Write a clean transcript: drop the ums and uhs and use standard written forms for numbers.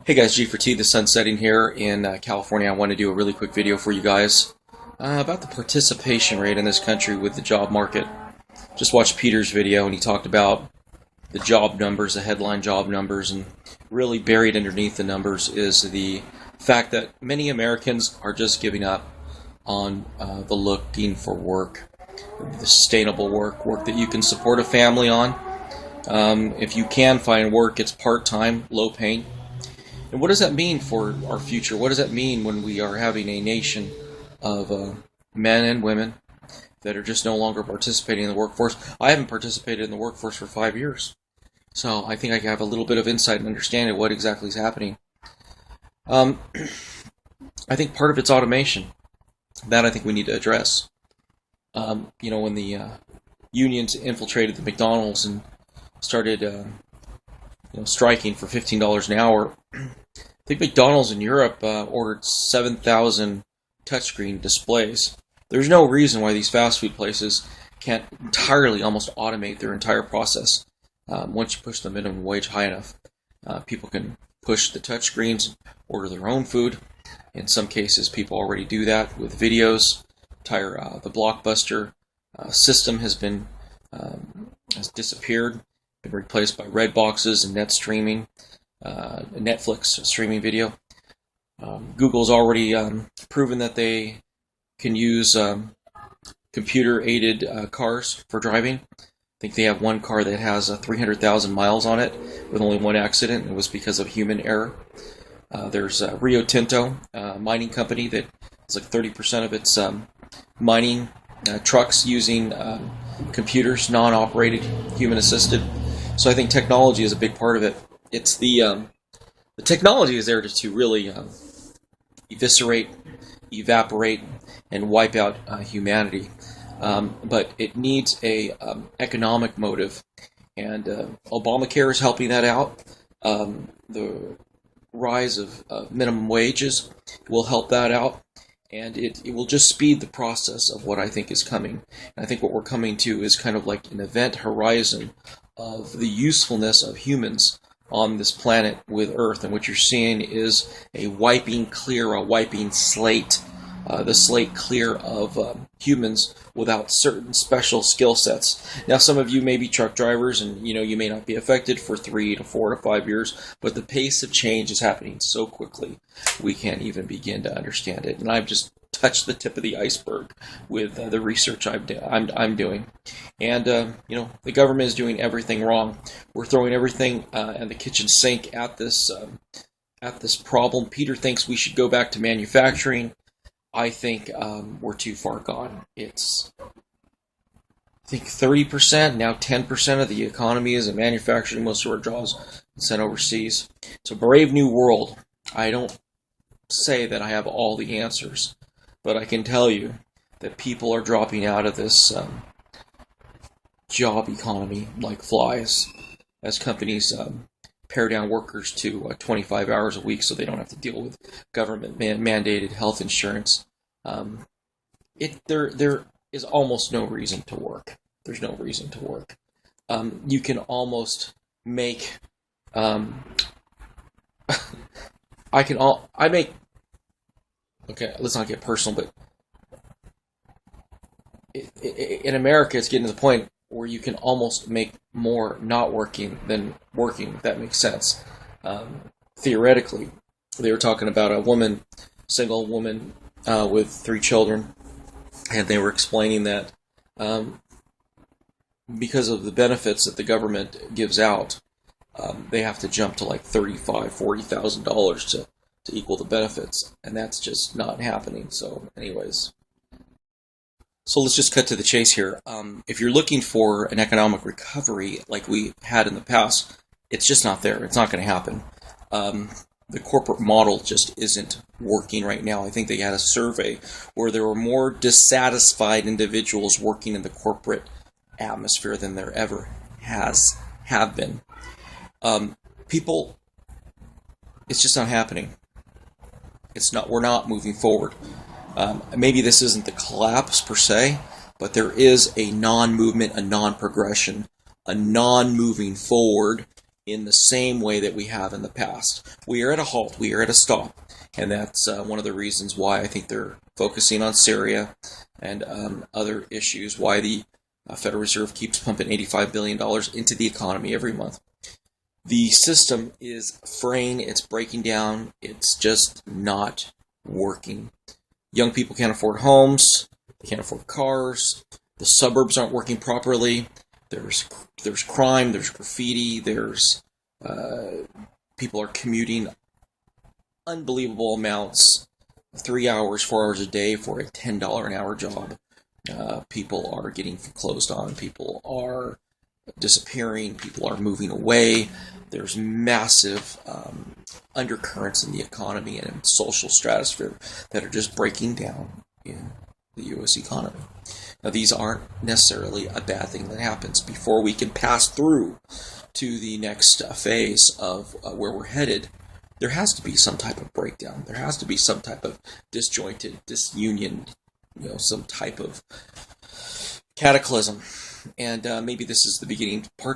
Hey guys, G4T, the sun's setting here in California. I want to do a really quick video for you guys about the participation rate in this country with the job market. Just watched Peter's video and he talked about the job numbers, the headline job numbers, and really buried underneath the numbers is the fact that many Americans are just giving up on the looking for work, the sustainable work that you can support a family on. If you can find work, it's part-time, low paying. And what does that mean for our future? What does that mean when we are having a nation of men and women that are just no longer participating in the workforce? I haven't participated in the workforce for 5 years. So I think I have a little bit of insight and understanding of what exactly is happening. I think part of it's automation. That I think we need to address. When the unions infiltrated the McDonald's and started striking for $15 an hour, I think McDonald's in Europe ordered 7,000 touchscreen displays. There's no reason why these fast food places can't entirely almost automate their entire process. Once you push the minimum wage high enough, people can push the touchscreens, order their own food. In some cases, people already do that with videos. The Blockbuster system has disappeared, been replaced by Redboxes and net streaming. Netflix streaming video. Google's already proven that they can use computer-aided cars for driving. I think they have one car that has 300,000 miles on it with only one accident. It was because of human error. There's Rio Tinto, a mining company that is like 30% of its mining trucks using computers, non-operated, human-assisted. So I think technology is a big part of it. It's the technology is there to really eviscerate, evaporate, and wipe out humanity. But it needs a economic motive, and Obamacare is helping that out. The rise of minimum wages will help that out, and it will just speed the process of what I think is coming. And I think what we're coming to is kind of like an event horizon of the usefulness of humans on this planet with Earth, and what you're seeing is a wiping slate, the slate clear of humans without certain special skill sets. Now, some of you may be truck drivers, and you may not be affected for 3 to 4 to 5 years, but the pace of change is happening so quickly we can't even begin to understand it. And I've just touched the tip of the iceberg with the research I'm doing. And the government is doing everything wrong. We're throwing everything in the kitchen sink at this problem. Peter thinks we should go back to manufacturing. I think we're too far gone. It's, I think, 30%, now 10% of the economy is in manufacturing. Most of our jobs are sent overseas. It's a brave new world. I don't say that I have all the answers, but I can tell you that people are dropping out of this job economy like flies as companies pare down workers to 25 hours a week so they don't have to deal with government mandated health insurance. There is almost no reason to work. There's no reason to work. You can almost make okay, let's not get personal, but in America, it's getting to the point where you can almost make more not working than working, if that makes sense. Theoretically, they were talking about a single woman with 3 children, and they were explaining that because of the benefits that the government gives out, they have to jump to like $35,000-$40,000 to equal the benefits, and that's just not happening. So anyways, so let's just cut to the chase here. If you're looking for an economic recovery like we had in the past, it's just not there. It's not going to happen. The corporate model just isn't working right now. I think they had a survey where there were more dissatisfied individuals working in the corporate atmosphere than there ever have been. It's just not happening. We're not moving forward. Maybe this isn't the collapse per se, but there is a non-movement, a non-progression, a non-moving forward in the same way that we have in the past. We are at a halt. We are at a stop. And that's one of the reasons why I think they're focusing on Syria and other issues, why the Federal Reserve keeps pumping $85 billion into the economy every month. The system is fraying, it's breaking down, it's just not working. Young people can't afford homes, they can't afford cars, the suburbs aren't working properly, there's crime, there's graffiti, there's people are commuting unbelievable amounts, 3 hours, 4 hours a day for a $10 an hour job. People are getting foreclosed on, people are disappearing, people are moving away. There's massive undercurrents in the economy and in social stratosphere that are just breaking down in the U.S. economy. Now, these aren't necessarily a bad thing that happens. Before we can pass through to the next phase of where we're headed, there has to be some type of breakdown. There has to be some type of disjointed, disunion, some type of cataclysm. And maybe this is the beginning part